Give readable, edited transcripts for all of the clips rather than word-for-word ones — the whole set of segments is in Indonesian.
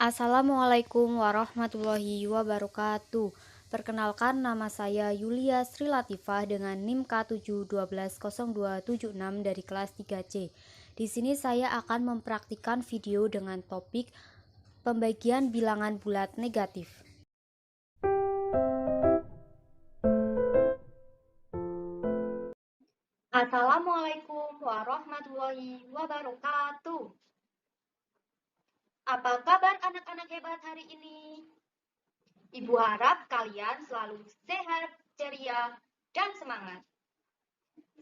Assalamualaikum warahmatullahi wabarakatuh. Perkenalkan, nama saya Yulia Sri Latifah dengan NIM K7120276 dari kelas 3C. Di sini saya akan mempraktikkan video dengan topik pembagian bilangan bulat negatif. Assalamualaikum warahmatullahi wabarakatuh. Apa kabar anak-anak hebat hari ini? Ibu harap kalian selalu sehat, ceria, dan semangat.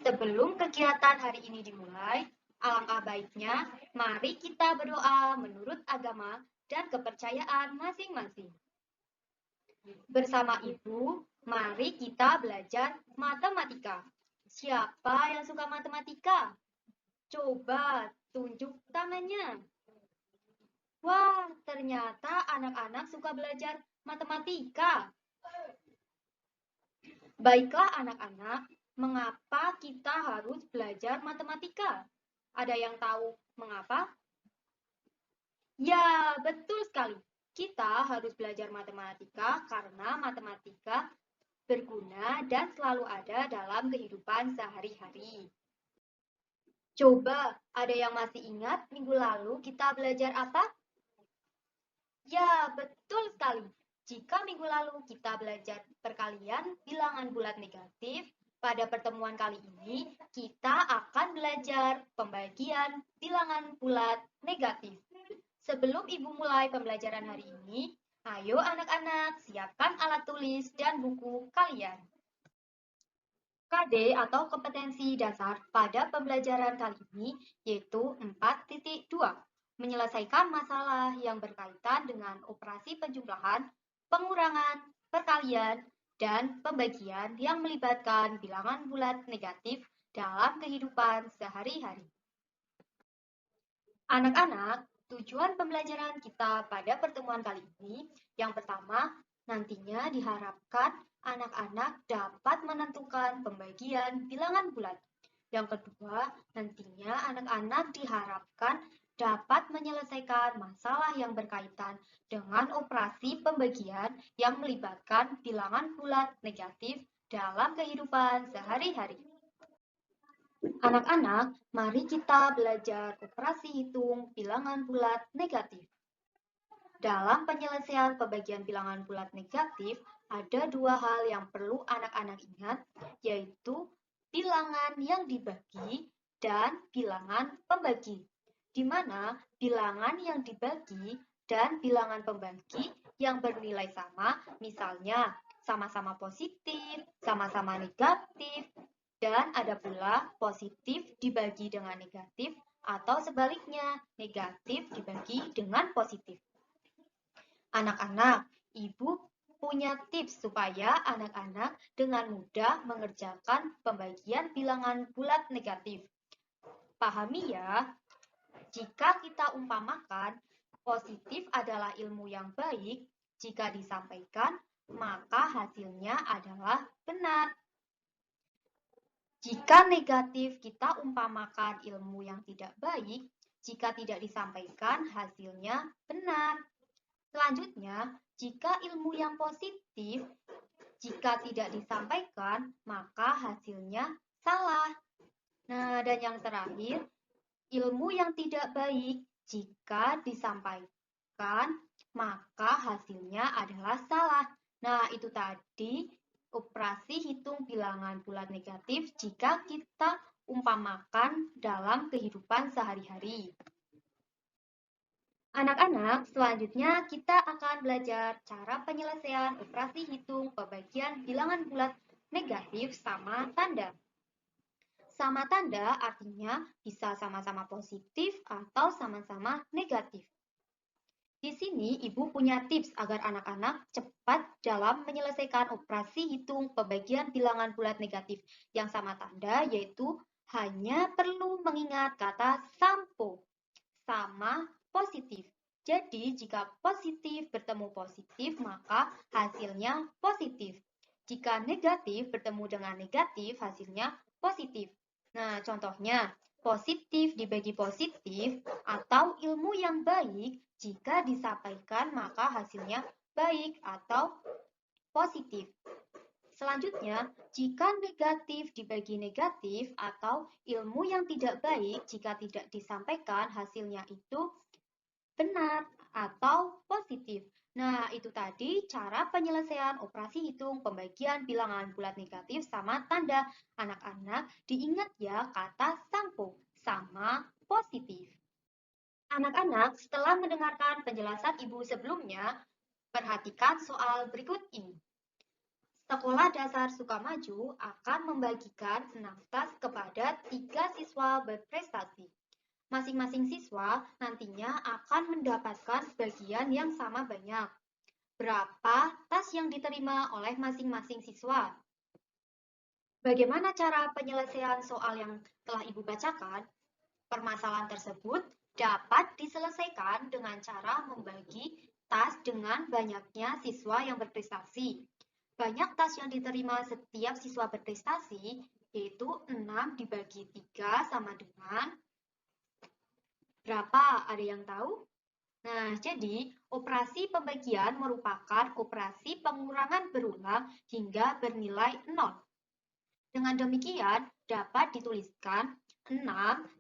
Sebelum kegiatan hari ini dimulai, alangkah baiknya mari kita berdoa menurut agama dan kepercayaan masing-masing. Bersama Ibu, mari kita belajar matematika. Siapa yang suka matematika? Coba tunjuk tangannya. Wah, ternyata anak-anak suka belajar matematika. Baiklah anak-anak, mengapa kita harus belajar matematika? Ada yang tahu mengapa? Ya, betul sekali. Kita harus belajar matematika karena matematika berguna dan selalu ada dalam kehidupan sehari-hari. Coba, ada yang masih ingat minggu lalu kita belajar apa? Ya, betul sekali. Jika minggu lalu kita belajar perkalian bilangan bulat negatif, pada pertemuan kali ini kita akan belajar pembagian bilangan bulat negatif. Sebelum Ibu mulai pembelajaran hari ini, ayo anak-anak siapkan alat tulis dan buku kalian. KD atau kompetensi dasar pada pembelajaran kali ini yaitu 4.2. Menyelesaikan masalah yang berkaitan dengan operasi penjumlahan, pengurangan, perkalian, dan pembagian yang melibatkan bilangan bulat negatif dalam kehidupan sehari-hari. Anak-anak, tujuan pembelajaran kita pada pertemuan kali ini yang pertama, nantinya diharapkan anak-anak dapat menentukan pembagian bilangan bulat. Yang kedua, nantinya anak-anak diharapkan dapat menyelesaikan masalah yang berkaitan dengan operasi pembagian yang melibatkan bilangan bulat negatif dalam kehidupan sehari-hari. Anak-anak, mari kita belajar operasi hitung bilangan bulat negatif. Dalam penyelesaian pembagian bilangan bulat negatif, ada dua hal yang perlu anak-anak ingat, yaitu bilangan yang dibagi dan bilangan pembagi. Di mana bilangan yang dibagi dan bilangan pembagi yang bernilai sama, misalnya sama-sama positif, sama-sama negatif, dan ada pula positif dibagi dengan negatif atau sebaliknya, negatif dibagi dengan positif. Anak-anak, Ibu punya tips supaya anak-anak dengan mudah mengerjakan pembagian bilangan bulat negatif. Pahami ya, jika kita umpamakan positif adalah ilmu yang baik, jika disampaikan, maka hasilnya adalah benar. Jika negatif kita umpamakan ilmu yang tidak baik, jika tidak disampaikan hasilnya benar. Selanjutnya, jika ilmu yang positif, jika tidak disampaikan, maka hasilnya salah. Nah, dan yang terakhir, ilmu yang tidak baik, jika disampaikan, maka hasilnya adalah salah. Nah, itu tadi operasi hitung bilangan bulat negatif jika kita umpamakan dalam kehidupan sehari-hari. Anak-anak, selanjutnya kita akan belajar cara penyelesaian operasi hitung pembagian bilangan bulat negatif sama tanda. Sama tanda artinya bisa sama-sama positif atau sama-sama negatif. Di sini Ibu punya tips agar anak-anak cepat dalam menyelesaikan operasi hitung pembagian bilangan bulat negatif yang sama tanda, yaitu hanya perlu mengingat kata sampo, sama positif. Jadi jika positif bertemu positif, maka hasilnya positif. Jika negatif bertemu dengan negatif, hasilnya positif. Nah, contohnya, positif dibagi positif, atau ilmu yang baik jika disampaikan maka hasilnya baik atau positif. Selanjutnya, jika negatif dibagi negatif atau ilmu yang tidak baik jika tidak disampaikan hasilnya itu benar atau positif. Nah, itu tadi cara penyelesaian operasi hitung pembagian bilangan bulat negatif sama tanda. Anak-anak diingat ya kata sampo sama positif. Anak-anak setelah mendengarkan penjelasan ibu sebelumnya, perhatikan soal berikut ini. Sekolah Dasar Sukamaju akan membagikan 6 tas kepada 3 siswa berprestasi. Masing-masing siswa nantinya akan mendapatkan sebagian yang sama banyak. Berapa tas yang diterima oleh masing-masing siswa? Bagaimana cara penyelesaian soal yang telah Ibu bacakan? Permasalahan tersebut dapat diselesaikan dengan cara membagi tas dengan banyaknya siswa yang berprestasi. Banyak tas yang diterima setiap siswa berprestasi, yaitu 6 dibagi 3 sama dengan berapa? Ada yang tahu? Nah, jadi operasi pembagian merupakan operasi pengurangan berulang hingga bernilai 0. Dengan demikian, dapat dituliskan 6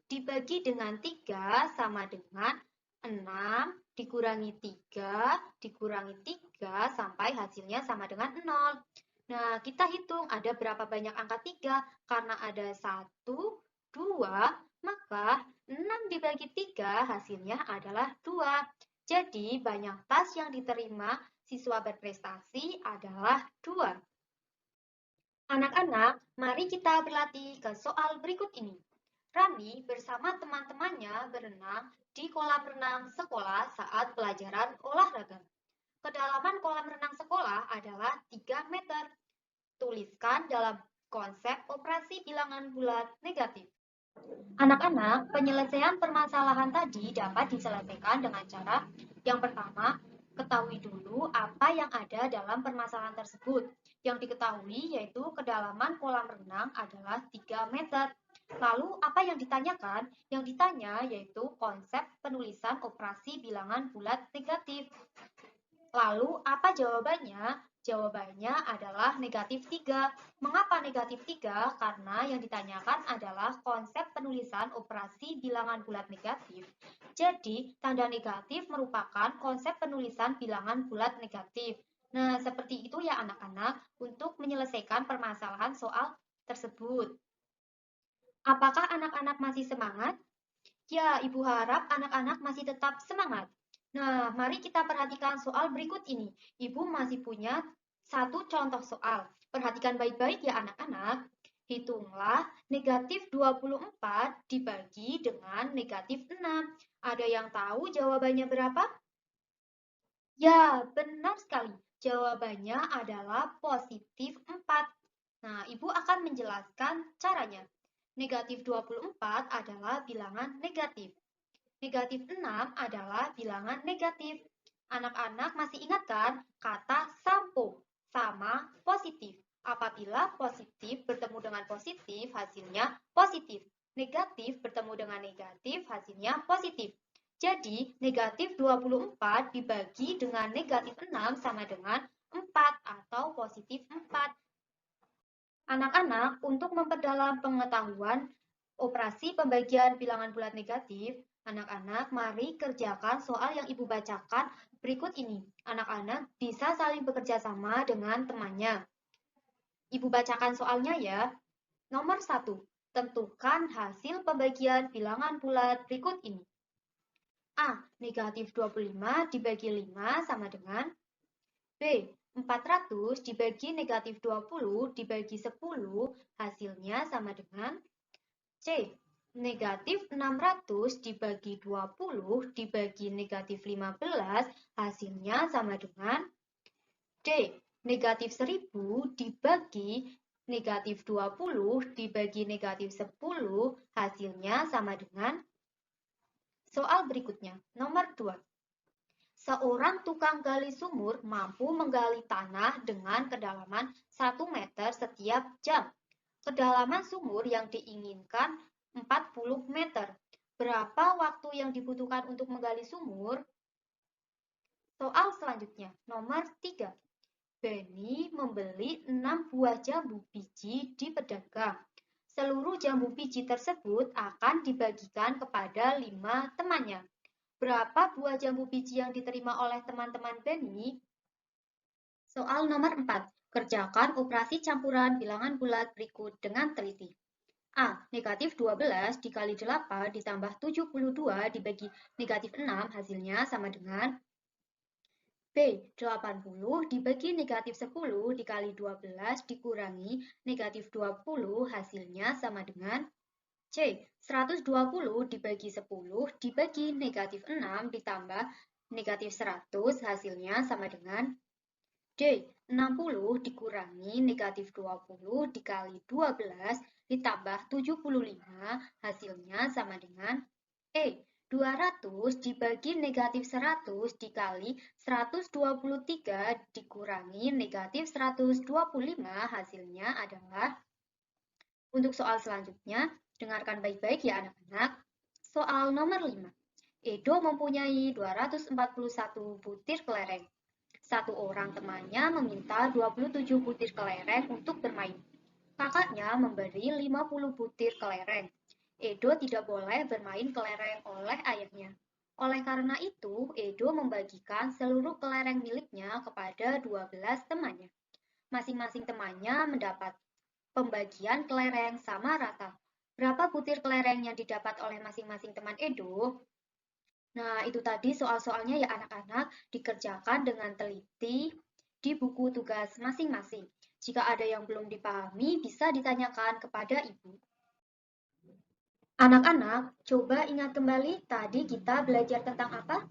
dibagi dengan 3 sama dengan 6 dikurangi 3 dikurangi 3 sampai hasilnya sama dengan 0. Nah, kita hitung ada berapa banyak angka 3. Karena ada 1, 2, maka 6 dibagi 3 hasilnya adalah 2. Jadi, banyak tas yang diterima siswa berprestasi adalah 2. Anak-anak, mari kita berlatih ke soal berikut ini. Rani bersama teman-temannya berenang di kolam renang sekolah saat pelajaran olahraga. Kedalaman kolam renang sekolah adalah 3 meter. Tuliskan dalam konsep operasi bilangan bulat negatif. Anak-anak, penyelesaian permasalahan tadi dapat diselesaikan dengan cara yang pertama, ketahui dulu apa yang ada dalam permasalahan tersebut. Yang diketahui yaitu kedalaman kolam renang adalah 3 meter. Lalu apa yang ditanyakan? Yang ditanya yaitu konsep penulisan operasi bilangan bulat negatif. Lalu apa jawabannya? Jawabannya adalah negatif 3. Mengapa negatif 3? Karena yang ditanyakan adalah konsep penulisan operasi bilangan bulat negatif. Jadi, tanda negatif merupakan konsep penulisan bilangan bulat negatif. Nah, seperti itu ya anak-anak untuk menyelesaikan permasalahan soal tersebut. Apakah anak-anak masih semangat? Ya, Ibu harap anak-anak masih tetap semangat. Nah, mari kita perhatikan soal berikut ini. Ibu masih punya satu contoh soal. Perhatikan baik-baik ya anak-anak. Hitunglah negatif 24 dibagi dengan negatif 6. Ada yang tahu jawabannya berapa? Ya, benar sekali. Jawabannya adalah positif 4. Nah, Ibu akan menjelaskan caranya. Negatif 24 adalah bilangan negatif. Negatif 6 adalah bilangan negatif. Anak-anak masih ingat kan kata sampo sama positif. Apabila positif bertemu dengan positif, hasilnya positif. Negatif bertemu dengan negatif, hasilnya positif. Jadi, negatif 24 dibagi dengan negatif 6 sama dengan 4 atau positif 4. Anak-anak, untuk memperdalam pengetahuan operasi pembagian bilangan bulat negatif, anak-anak mari kerjakan soal yang Ibu bacakan berikut ini. Anak-anak bisa saling bekerja sama dengan temannya. Ibu bacakan soalnya ya. Nomor 1. Tentukan hasil pembagian bilangan bulat berikut ini. A. Negatif 25 dibagi 5 sama dengan B. 400 dibagi negatif 20 dibagi 10 hasilnya sama dengan C. Negatif 600 dibagi 20 dibagi negatif 15 hasilnya sama dengan D. Negatif 1000 dibagi negatif 20 dibagi negatif 10 hasilnya sama dengan soal berikutnya. Nomor 2. Seorang tukang gali sumur mampu menggali tanah dengan kedalaman 1 meter setiap jam. Kedalaman sumur yang diinginkan 40 meter. Berapa waktu yang dibutuhkan untuk menggali sumur? Soal selanjutnya, nomor 3. Benny membeli 6 buah jambu biji di pedagang. Seluruh jambu biji tersebut akan dibagikan kepada 5 temannya. Berapa buah jambu biji yang diterima oleh teman-teman Benny? Soal nomor 4. Kerjakan operasi campuran bilangan bulat berikut dengan teliti. A. Negatif 12 dikali 8 ditambah 72 dibagi negatif 6 hasilnya sama dengan B. 80 dibagi negatif 10 dikali 12 dikurangi negatif 20 hasilnya sama dengan C. 120 dibagi 10 dibagi negatif 6 ditambah negatif 100 hasilnya sama dengan D. 60 dikurangi negatif 20 dikali 12 ditambah 75 hasilnya sama dengan E. 200 dibagi negatif 100 dikali 123 dikurangi negatif 125 hasilnya adalah. Untuk soal selanjutnya, dengarkan baik-baik ya anak-anak. Soal nomor 5. Edo mempunyai 241 butir kelereng. Satu orang temannya meminta 27 butir kelereng untuk bermain. Kakaknya memberi 50 butir kelereng. Edo tidak boleh bermain kelereng oleh ayahnya. Oleh karena itu, Edo membagikan seluruh kelereng miliknya kepada 12 temannya. Masing-masing temannya mendapat pembagian kelereng sama rata. Berapa butir kelereng yang didapat oleh masing-masing teman Edo? Nah, itu tadi soal-soalnya ya anak-anak, dikerjakan dengan teliti di buku tugas masing-masing. Jika ada yang belum dipahami, bisa ditanyakan kepada ibu. Anak-anak, coba ingat kembali tadi kita belajar tentang apa?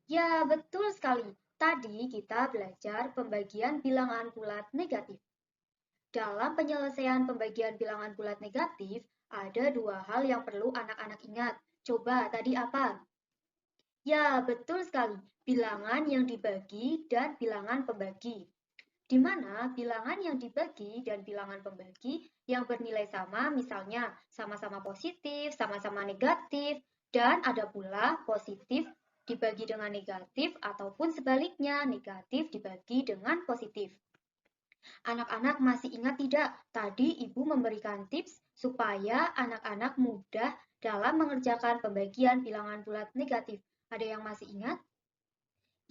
Ya, betul sekali. Tadi kita belajar pembagian bilangan bulat negatif. Dalam penyelesaian pembagian bilangan bulat negatif, ada dua hal yang perlu anak-anak ingat. Coba tadi apa? Ya, betul sekali. Bilangan yang dibagi dan bilangan pembagi. Di mana bilangan yang dibagi dan bilangan pembagi yang bernilai sama, misalnya sama-sama positif, sama-sama negatif, dan ada pula positif dibagi dengan negatif ataupun sebaliknya, negatif dibagi dengan positif. Anak-anak masih ingat tidak? Tadi Ibu memberikan tips supaya anak-anak mudah dalam mengerjakan pembagian bilangan bulat negatif. Ada yang masih ingat?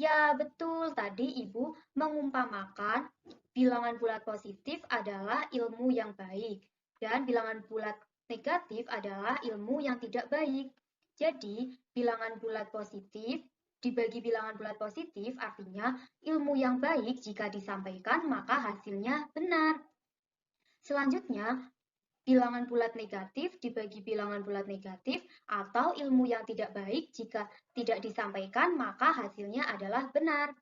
Ya, betul. Tadi Ibu mengumpamakan bilangan bulat positif adalah ilmu yang baik dan bilangan bulat negatif adalah ilmu yang tidak baik. Jadi, bilangan bulat positif dibagi bilangan bulat positif artinya ilmu yang baik jika disampaikan maka hasilnya benar. Selanjutnya, bilangan bulat negatif dibagi bilangan bulat negatif atau ilmu yang tidak baik jika tidak disampaikan maka hasilnya adalah benar.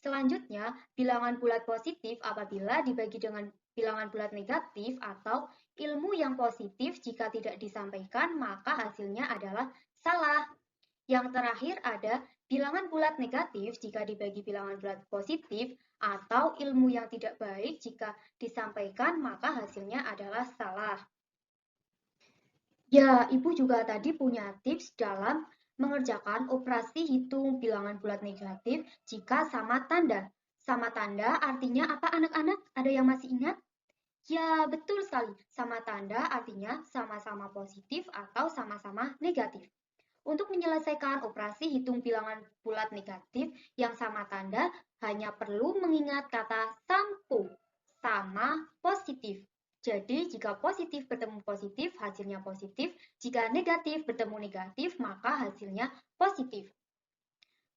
Selanjutnya, bilangan bulat positif apabila dibagi dengan bilangan bulat negatif atau ilmu yang positif jika tidak disampaikan maka hasilnya adalah salah. Yang terakhir ada bilangan bulat negatif jika dibagi bilangan bulat positif atau ilmu yang tidak baik jika disampaikan maka hasilnya adalah salah. Ya, Ibu juga tadi punya tips dalam mengerjakan operasi hitung bilangan bulat negatif jika sama tanda. Sama tanda artinya apa anak-anak? Ada yang masih ingat? Ya, betul sekali. Sama tanda artinya sama-sama positif atau sama-sama negatif. Untuk menyelesaikan operasi hitung bilangan bulat negatif yang sama tanda, hanya perlu mengingat kata sampo, sama positif. Jadi, jika positif bertemu positif, hasilnya positif. Jika negatif bertemu negatif, maka hasilnya positif.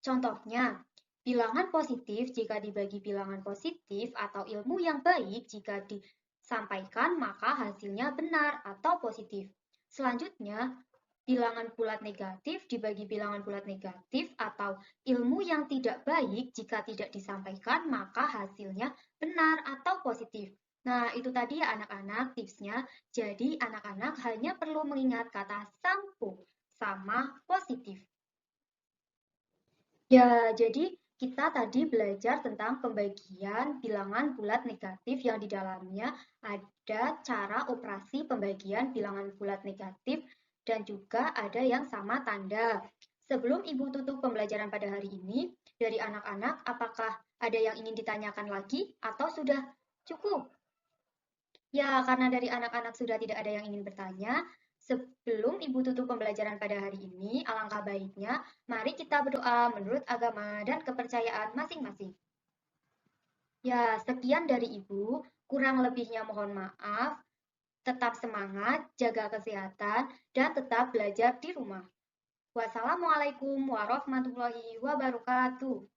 Contohnya, bilangan positif jika dibagi bilangan positif atau ilmu yang baik jika disampaikan, maka hasilnya benar atau positif. Selanjutnya, bilangan bulat negatif dibagi bilangan bulat negatif atau ilmu yang tidak baik jika tidak disampaikan, maka hasilnya benar atau positif. Nah, itu tadi ya anak-anak tipsnya. Jadi, anak-anak hanya perlu mengingat kata sampo sama positif. Ya, jadi Kita tadi belajar tentang pembagian bilangan bulat negatif yang di dalamnya ada cara operasi pembagian bilangan bulat negatif dan juga ada yang sama tanda. Sebelum Ibu tutup pembelajaran pada hari ini, dari anak-anak apakah ada yang ingin ditanyakan lagi atau sudah cukup? Ya, karena dari anak-anak sudah tidak ada yang ingin bertanya, sebelum Ibu tutup pembelajaran pada hari ini, alangkah baiknya mari kita berdoa menurut agama dan kepercayaan masing-masing. Ya, sekian dari Ibu. Kurang lebihnya mohon maaf. Tetap semangat, jaga kesehatan, dan tetap belajar di rumah. Wassalamualaikum warahmatullahi wabarakatuh.